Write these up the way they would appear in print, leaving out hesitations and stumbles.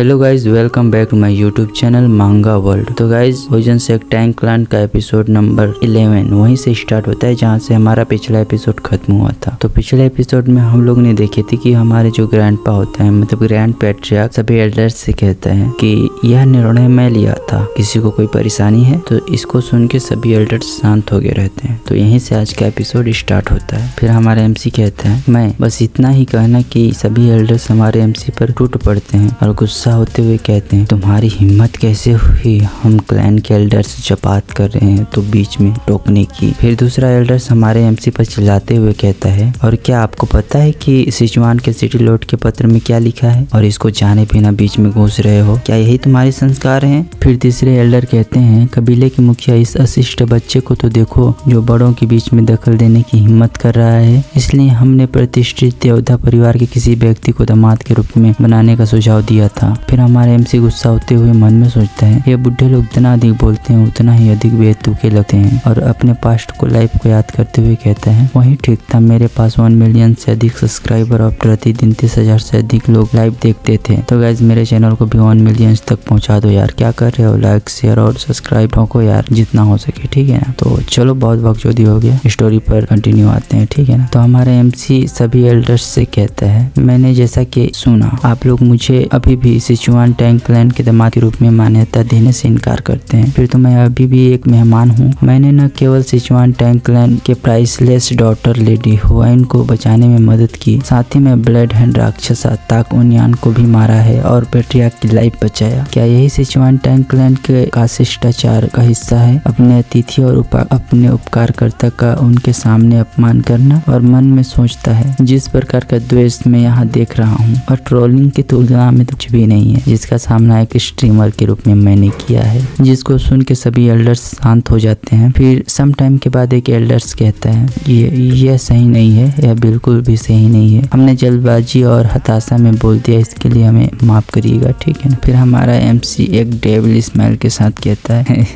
Hello guys, welcome back to my YouTube channel manga world. तो guys ओजन से एक टैंक क्लान का एपिसोड नंबर 11 वहीं से स्टार्ट होता है जहां से हमारा पिछला एपिसोड खत्म हुआ था। तो पिछले एपिसोड में हम लोग ने देखे थे कि हमारे जो ग्रैंडपा होता है, मतलब ग्रैंड पैट्रियार्क, सभी एल्डर्स से कहता है कि यह निर्णय मैं लिया था, किसी को कोई परेशानी है। तो इसको सुन के सभी एल्डर्स शांत हो गए रहते हैं। तो यहीं से आज का एपिसोड स्टार्ट होता है। फिर हमारा MC कहता है, मैं बस इतना ही कहना कि सभी एल्डर्स हमारे MC पर टूट पड़ते हैं और गुस्सा होते हुए कहते हैं, तुम्हारी हिम्मत कैसे हुई हम क्लैन के एल्डर्स जब बात कर रहे हैं तो बीच में टोकने की। फिर दूसरा एल्डर्स हमारे MC पर चिल्लाते हुए कहता है, और क्या आपको पता है कि सिचुआन के सिटी लॉर्ड के पत्र में क्या लिखा है और इसको जाने बिना बीच में घुस रहे हो? क्या यही तुम्हारे संस्कार हैं? फिर तीसरे एल्डर कहते हैं, कबीले के मुखिया इस अशिष्ट बच्चे को तो देखो जो बड़ों के बीच में दखल देने की हिम्मत कर रहा है। इसलिए हमने प्रतिष्ठित योद्धा परिवार के किसी व्यक्ति को दामाद के रूप में बनाने का सुझाव दिया था। फिर हमारे MC गुस्सा होते हुए मन में सोचता है, ये बुढ़े लोग जितना अधिक बोलते हैं उतना ही अधिक बेतुके लगते हैं। और अपने पास्ट को लाइफ को याद करते हुए कहता है, वही ठीक था, मेरे पास 1 मिलियन से अधिक सब्सक्राइबर और प्रतिदिन 30,000 से अधिक लोग लाइव देखते थे। तो गाइज मेरे चैनल को भी 1 मिलियन तक पहुंचा दो यार, क्या कर रहे हो? लाइक शेयर और सब्सक्राइब ठोको यार, जितना हो सके, ठीक है ना। तो चलो बहुत बकचोदी हो गया, स्टोरी पर कंटिन्यू आते हैं, ठीक है ना। तो हमारे MC सभी एल्डर्स से कहता है, मैंने जैसा कि सुना आप लोग मुझे अभी भी सिचुआन टैंक क्लैन के दामाद के रूप में मान्यता देने से इनकार करते हैं। फिर तो मैं अभी भी एक मेहमान हूँ। मैंने न केवल सिचुआन टैंक क्लैन के प्राइसलेस डॉटर लेडी हुआइन को बचाने में मदद की, साथ ही मैं ब्लड हैंड राक्षस ताक उनियान को भी मारा है और पैट्रियार्क की लाइफ बचाया। क्या यही सिचुआन टैंक क्लैन का शिष्टाचार का हिस्सा है? अपने अतिथि और अपने उपकारकर्ता का उनके सामने अपमान करना। और मन में सोचता है, जिस प्रकार का द्वेष मैं यहाँ देख रहा हूँ और ट्रोलिंग की तुलना में कुछ भी नहीं है जिसका सामना एक स्ट्रीमर के रूप में मैंने किया है। जिसको सुन के सभी एल्डर्स शांत हो जाते हैं। फिर सम टाइम के बाद एक एल्डर्स कहता है, ये सही नहीं है, यह बिल्कुल भी सही नहीं है। हमने जल्दबाजी और हताशा में बोल दिया, इसके लिए हमें माफ करिएगा, ठीक है ना। फिर हमारा MC एक डेविल स्माइल के साथ कहता है,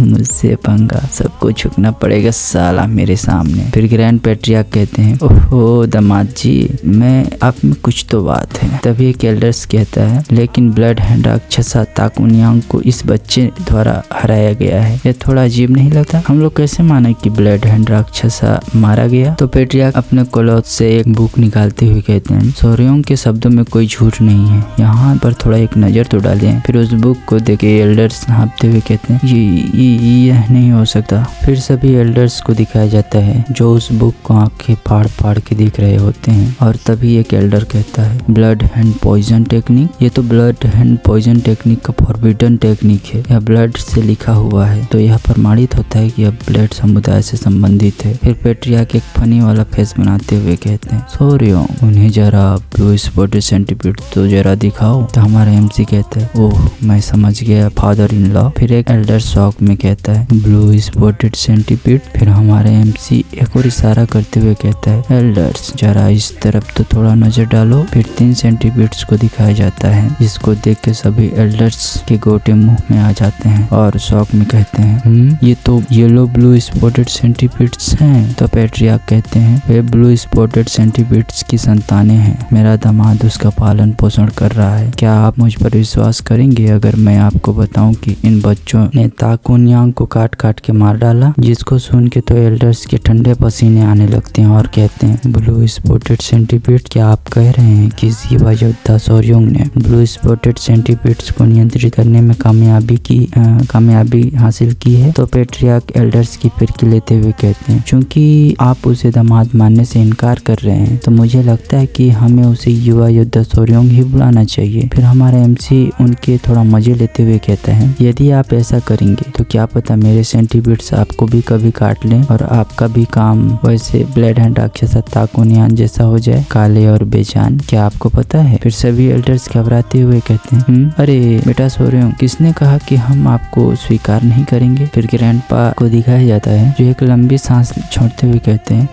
मुझसे पंगा, सबको झुकना पड़ेगा साला मेरे सामने। फिर ग्रैंड पैट्रियार्क कहते हैं, ओहो दामाद जी, मैं आप में कुछ तो बात है। तभी एक एल्डर्स कहता है, लेकिन ब्लड हैंड राक्षस ताक उनियान को इस बच्चे द्वारा हराया गया है। यह थोड़ा अजीब नहीं लगता? हम लोग कैसे माने कि ब्लड हैंड राक्षस मारा गया? तो पैट्रियार्क अपने क्लॉथ से एक बुक निकालते हुए कहते हैं, सोरियों के शब्दों में कोई झूठ नहीं है, यहाँ पर थोड़ा एक नजर तो डालें। फिर उस बुक को देखे एल्डर्स हाँफते हुए कहते हैं, यह नहीं हो सकता। फिर सभी एल्डर्स को दिखाया जाता है जो उस बुक को आंखें फाड़ फाड़ के देख रहे होते हैं। और तभी एक एल्डर कहता है, ब्लड हैंड पॉइजन टेक्निक, ये तो ब्लड हैंड पॉइजन टेक्निक का फॉरबिडन टेक्निक है। यह ब्लड से लिखा हुआ है, तो यह प्रमाणित होता है कि यह ब्लड समुदाय से संबंधित है। फिर पैट्रियार्क एक फनी वाला फेस बनाते हुए कहते हैं, सोरियों उन्हें जरा ब्लू स्पॉटेड सेंटीपीड तो जरा दिखाओ। तो हमारा MC कहता है, ओह मैं समझ गया फादर इन लॉ। फिर एक एल्डर शॉक में कहता है, ब्लू स्पॉटेड सेंटीपीड। फिर हमारे MC एक और इशारा करते हुए कहता है, एल्डर्स जरा इस तरफ तो थोड़ा नजर डालो। फिर 3 सेंटीपीड्स को दिखाया जाता है, जिसको देख के सभी एल्डर्स के गोटे मुंह में आ जाते हैं और शौक में कहते हैं, ये तो येलो ब्लू स्पॉटेड सेंटीपीड्स हैं। तो पैट्रियार्क कहते हैं, वे ब्लू स्पॉटेड सेंटीपीड्स की संतानें हैं, मेरा दामाद उसका पालन पोषण कर रहा है। क्या आप मुझ पर विश्वास करेंगे अगर मैं आपको बताऊं कि इन बच्चों ने ताक उनियान को काट काट के मार डाला? जिसको सुन के तो एल्डर्स के ठंडे पसीने आने लगते हैं और कहते हैं, ब्लू स्पॉटेड सेंटीपीड, क्या आप कह रहे हैं कि युवा योद्धा सोरियों ने ब्लू स्पॉटेड सेंटीपीड्स को नियंत्रित करने में कामयाबी हासिल की है? तो पैट्रियार्क एल्डर्स की फिरकी लेते हुए कहते हैं, चूंकि आप उसे दामाद मानने से इनकार कर रहे हैं तो मुझे लगता है कि हमें उसे युवा योद्धा सोरियों ही बुलाना चाहिए। फिर हमारा MC उनके थोड़ा मजे लेते हुए कहता है, यदि आप ऐसा करेंगे तो क्या पता मेरे सेंटीपीड्स आपको भी कभी काट लें और आपका भी काम वैसे ब्लड हैंड राक्षस ताक उनियान जैसा हो जाए, काले और बेजान। क्या आपको पता है? फिर सभी एल्डर्स घबराते हुए कहते हैं, अरे बेटा सोरियों, किसने कहा कि हम आपको स्वीकार नहीं करेंगे? फिर ग्रैंडपा को दिखाया जाता है जो एक लंबी सांस छोड़ते हुए कहते हैं,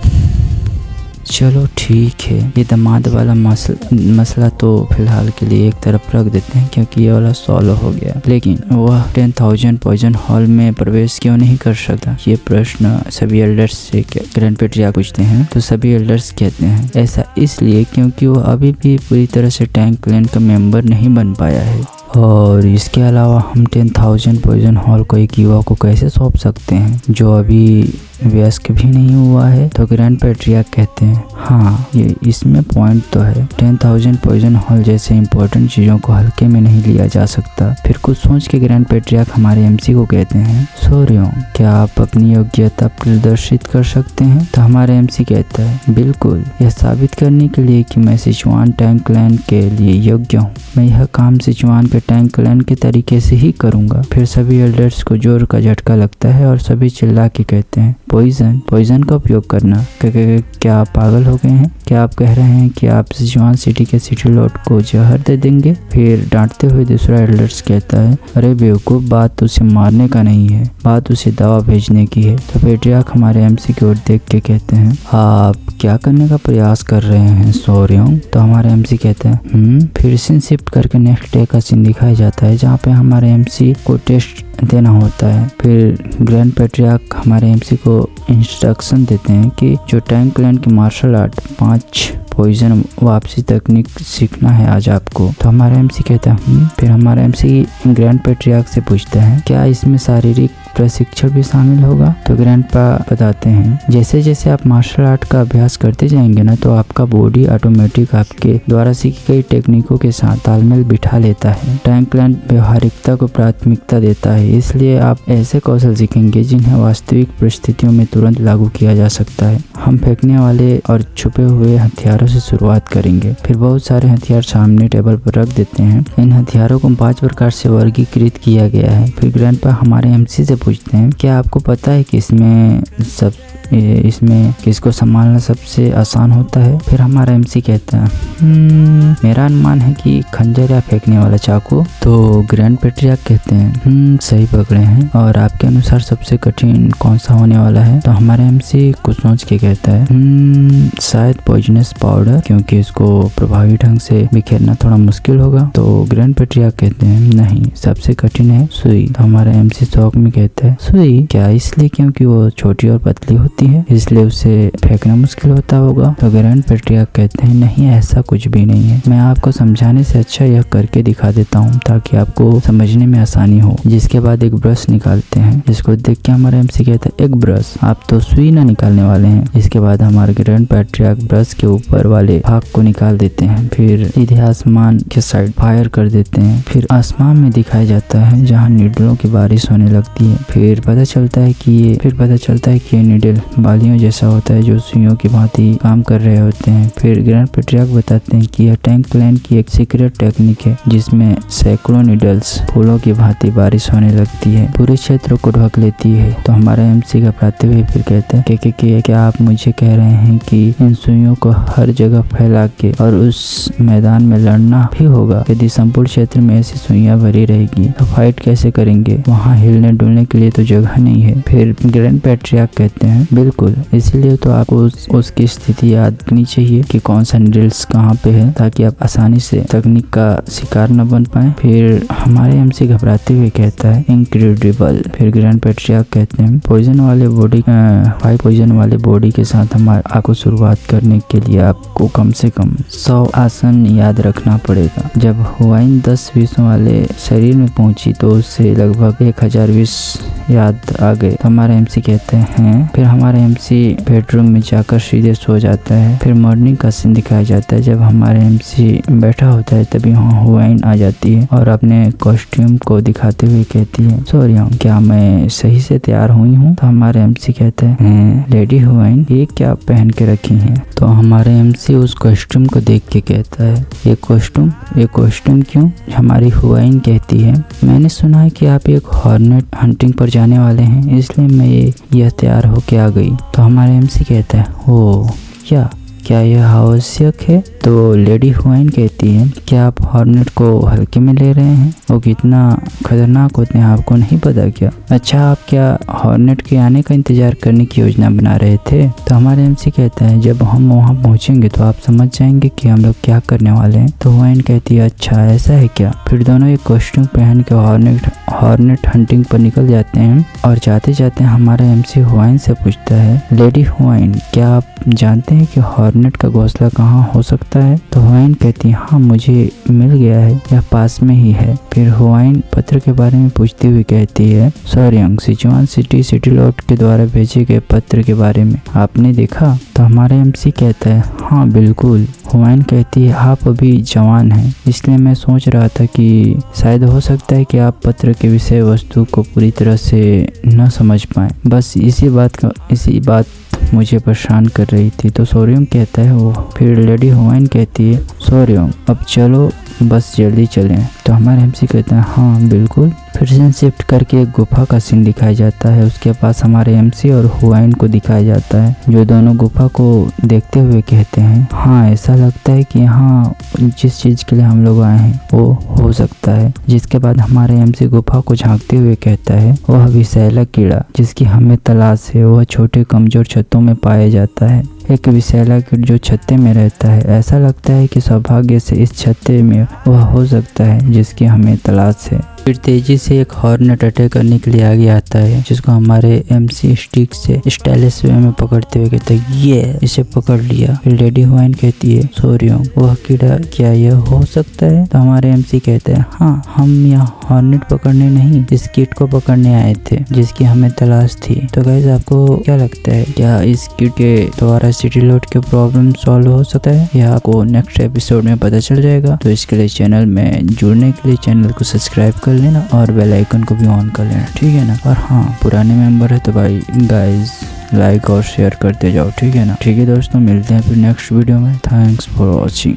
चलो ठीक है, ये दामाद वाला मसला तो फिलहाल के लिए एक तरफ रख देते हैं क्योंकि ये वाला सॉल्व हो गया। लेकिन वह 10,000 पॉइजन हॉल में प्रवेश क्यों नहीं कर सकता, ये प्रश्न सभी एल्डर्स से ग्रैंड पेट्रियार्क पूछते हैं। तो सभी एल्डर्स कहते हैं ऐसा इसलिए क्योंकि वो अभी भी पूरी तरह से टैंक क्लैन का मेंबर नहीं बन पाया है। और इसके अलावा हम 10,000 पॉइजन हॉल को एक युवा को कैसे सौंप सकते हैं जो अभी वयस्क भी नहीं हुआ है। तो ग्रैंड पेट्रियार्क कहते हैं हाँ, ये इसमें पॉइंट तो है। 10,000 पॉइजन हॉल जैसे इंपॉर्टेंट चीजों को हल्के में नहीं लिया जा सकता। फिर कुछ सोच के ग्रैंड पेट्रियार्क हमारे एमसी को कहते हैं सोरियों, क्या आप अपनी योग्यता प्रदर्शित कर सकते हैं। तो हमारे एमसी कहता है बिल्कुल, यह साबित करने के लिए कि मैं सिचुआन टैंक क्लैन के लिए योग्य हूँ। मैं यह काम सिचुआन के टैंक क्लैन के तरीके से ही करूंगा। फिर सभी एल्डर्स को जोर का झटका लगता है और सभी चिल्ला के कहते हैं पॉइजन का उपयोग करना, क्या आप पागल हो गए हैं। क्या आप कह रहे हैं कि आप सिचुआन सिटी के सिटी लॉर्ड को जहर दे देंगे। फिर डांटते हुए दूसरा एल्डर्स कहता है अरे बेवकूफ, बात उसे मारने का नहीं है, बात उसे दवा भेजने की है। तो पेट्रियार्क हमारे एमसी की ओर देख के कहते हैं आप क्या करने का प्रयास कर रहे हैं सोरियों। तो हमारे एमसी कहते हैं फिर सीन शिफ्ट करके नेक्स्ट डे का सीन दिखाया जाता है जहाँ पे हमारे एमसी को टेस्ट देना होता है। फिर ग्रैंड पेट्रियार्क हमारे एमसी को इंस्ट्रक्शन देते हैं कि जो टैंक क्लैन की मार्शल आर्ट 5 पॉइजन वापसी तकनीक सीखना है आज आपको। तो हमारा एमसी कहता है फिर हमारा एमसी ग्रैंड पेट्रियार्क से पूछता है क्या इसमें शारीरिक प्रशिक्षण भी शामिल होगा। तो ग्रैंडपा बताते हैं जैसे जैसे आप मार्शल आर्ट का अभ्यास करते जाएंगे ना तो आपका बॉडी ऑटोमेटिक आपके द्वारा सीखी गई टेक्निकों के साथ तालमेल बिठा लेता है। टैंक क्लैन व्यवहारिकता को प्राथमिकता देता है, इसलिए आप ऐसे कौशल सीखेंगे जिन्हें वास्तविक परिस्थितियों में तुरंत लागू किया जा सकता है। हम फेंकने वाले और छुपे हुए हथियारों से शुरुआत करेंगे। फिर बहुत सारे हथियार सामने टेबल पर रख देते हैं। इन हथियारों को 5 प्रकार से वर्गीकृत किया गया है। फिर ग्रैंडपा हमारे एमसी से पूछते हैं क्या आपको पता है कि इसमें किसको संभालना सबसे आसान होता है। फिर हमारा एमसी कहता है मेरा अनुमान है कि खंजर या फेंकने वाला चाकू। तो ग्रैंड पेट्रियार्क कहते हैं सही पकड़े हैं, और आपके अनुसार सबसे कठिन कौन सा होने वाला है। तो हमारा एमसी कुछ सोच के कहता है शायद पॉइजनस पाउडर, क्योंकि इसको प्रभावी ढंग से बिखेरना थोड़ा मुश्किल होगा। तो ग्रैंड पेट्रियार्क कहते हैं नहीं, सबसे कठिन है सुई। तो हमारा एमसी शौक में कहता है सुई क्या, इसलिए क्योंकि वो छोटी और पतली होती है इसलिए उसे फेंकना मुश्किल होता होगा। तो ग्रैंड पेट्रियार्क कहते हैं नहीं, ऐसा कुछ भी नहीं है, मैं आपको समझाने से अच्छा यह करके दिखा देता हूँ ताकि आपको समझने में आसानी हो। जिसके बाद एक ब्रश निकालते हैं जिसको देख के हमारा एमसी कहता है एक ब्रश, आप तो सुई ना निकालने वाले हैं। इसके बाद हमारे ग्रैंड पेट्रियार्क ब्रश के ऊपर वाले भाग को निकाल देते हैं, फिर सीधे आसमान के साइड फायर कर देते हैं। फिर आसमान में दिखाया जाता है जहाँ नीडलों की बारिश होने लगती है। फिर पता चलता है कि ये नीडल बालियों जैसा होता है जो सुइयों की भांति काम कर रहे होते हैं। फिर ग्रैंड पेट्रियार्क बताते हैं कि यह टैंक क्लैन की एक सीक्रेट टेक्निक है जिसमें सैकड़ों नीडल्स फूलों की भांति बारिश होने लगती है, पूरे क्षेत्र को ढक लेती है। तो हमारा एमसी घबराते हुए फिर कहते हैं कि क्या आप मुझे कह रहे हैं कि इन सुइयों को हर जगह फैला के और उस मैदान में लड़ना भी होगा। यदि संपूर्ण क्षेत्र में ऐसी सुइयां भरी रहेगी तो फाइट कैसे करेंगे, वहाँ हिलने डुलने के लिए तो जगह नहीं है। फिर ग्रैंड पेट्रियार्क कहते हैं बिल्कुल, इसीलिए तो आपको उसकी स्थिति याद रखनी चाहिए कि कौन सा नीडल्स कहाँ पे है ताकि आप आसानी से तकनीक का शिकार न बन पाए। फिर हमारे एमसी घबराते हुए कहता है इनक्रेडिबल। फिर ग्रैंड पेट्रियार्क कहते हैं पॉइजन वाले बॉडी के साथ आपको शुरुआत करने के लिए आपको कम से कम 100 आसन याद रखना पड़ेगा। जब हुआइन 10 विषयों वाले शरीर में पहुंची तो उससे लगभग 1000 विष याद आ गए। तो हमारा एमसी कहते हैं फिर हमारे एमसी बेडरूम में जाकर सीधे सो जाता है। फिर मॉर्निंग का सीन दिखाया जाता है जब हमारे एमसी बैठा होता है तभी वहाँ हुआइन आ जाती है और अपने कॉस्ट्यूम को दिखाते हुए कहती है सोरियों, क्या मैं सही से तैयार हुई हूँ। तो हमारे एमसी कहते हैं लेडी हुआइन ये क्या पहन के रखी हैं। तो हमारे एमसी उस कॉस्ट्यूम को देख के कहता है ये कॉस्ट्यूम क्यों। हमारी हुआइन कहती है मैंने सुना है कि आप एक हॉर्नेट हंटिंग पर जाने वाले हैं, इसलिए मैं यह तैयार होके आ गई। तो हमारे एमसी कहता है ओ क्या यह आवश्यक है? तो लेडी हुआइन कहती है, क्या आप हॉर्नेट को हल्के में ले रहे हैं? वो कितना खतरनाक होते हैं आपको नहीं पता क्या? अच्छा, आप क्या हॉर्नेट के आने का इंतजार करने की योजना बना रहे थे? तो हमारे एमसी कहता है, जब हम वहाँ पहुँचेंगे तो आप समझ जाएंगे कि हम लोग क्या करने वाले हैं। तो हुआइन कहती है, अच्छा ऐसा है क्या? फिर दोनों एक कॉस्ट्यूम पहन के हॉर्नेट हंटिंग पर निकल जाते हैं और जाते जाते हमारा एमसी हुआइन से पूछता है, लेडी हुआइन, क्या आप जानते हैं कि हॉर्नेट का घोंसला कहाँ हो सकता है? तो हुआइन कहती है, हाँ मुझे मिल गया है, यह पास में ही है। फिर हुआइन पत्र के बारे में पूछती हुई कहती है, सॉरियंग, सिचुआन सिटी लॉट के द्वारा भेजे गए पत्र के बारे में आपने देखा? तो हमारा एमसी कहता है, हाँ बिल्कुल। हुआइन कहती है, आप अभी जवान हैं, इसलिए मैं सोच रहा था कि शायद हो सकता है कि आप पत्र के विषय वस्तु को पूरी तरह से न समझ पाएं। बस इसी बात मुझे परेशान कर रही थी। तो सोरियम कहता है वो। फिर लेडी हुआइन कहती है, सोरियम अब चलो, बस जल्दी चलें। तो हमारे एमसी कहते हैं, हाँ बिल्कुल। फिर से शिफ्ट करके एक गुफा का सीन दिखाया जाता है। उसके पास हमारे एमसी और हुआइन को दिखाया जाता है, जो दोनों गुफा को देखते हुए कहते हैं, हाँ ऐसा लगता है कि यहाँ जिस चीज के लिए हम लोग आए हैं वो हो सकता है। जिसके बाद हमारे एमसी गुफा को झांकते हुए कहता है, वह विषैला कीड़ा जिसकी हमें तलाश है वह छोटे कमजोर छतों में पाया जाता है। एक विषैला कीड़ा जो छत्ते में रहता है, ऐसा लगता है कि सौभाग्य से इस छत्ते में वह हो सकता है जिसकी हमें तलाश है। फिर तेजी से एक हॉर्नेट अटैक करने के लिए आगे आता है, जिसको हमारे एमसी स्टिक से स्टाइलिश वे में पकड़ते हुए कहते हैं, ये इसे पकड़ लिया। फिर लेडी हुआइन कहती है, सोरियम, वह कीड़ा क्या यह हो सकता है? तो हमारे एमसी कहते हैं, हाँ हम यहाँ हॉर्नेट पकड़ने नहीं, इस किट को पकड़ने आए थे जिसकी हमें तलाश थी। तो गाइस आपको क्या लगता है, क्या इस किट के द्वारा सिटी लॉट के प्रॉब्लम सॉल्व हो सकता है? यह आपको नेक्स्ट एपिसोड में पता चल जाएगा। तो इसके लिए चैनल में जुड़ने के लिए चैनल को सब्सक्राइब कर लेना और बेल आइकन को भी ऑन कर लेना, ठीक है ना? और हाँ, पुराने मेंबर है तो भाई गाइस लाइक और शेयर करते जाओ, ठीक है ना? ठीक है दोस्तों, मिलते हैं फिर नेक्स्ट वीडियो में। Thanks for watching.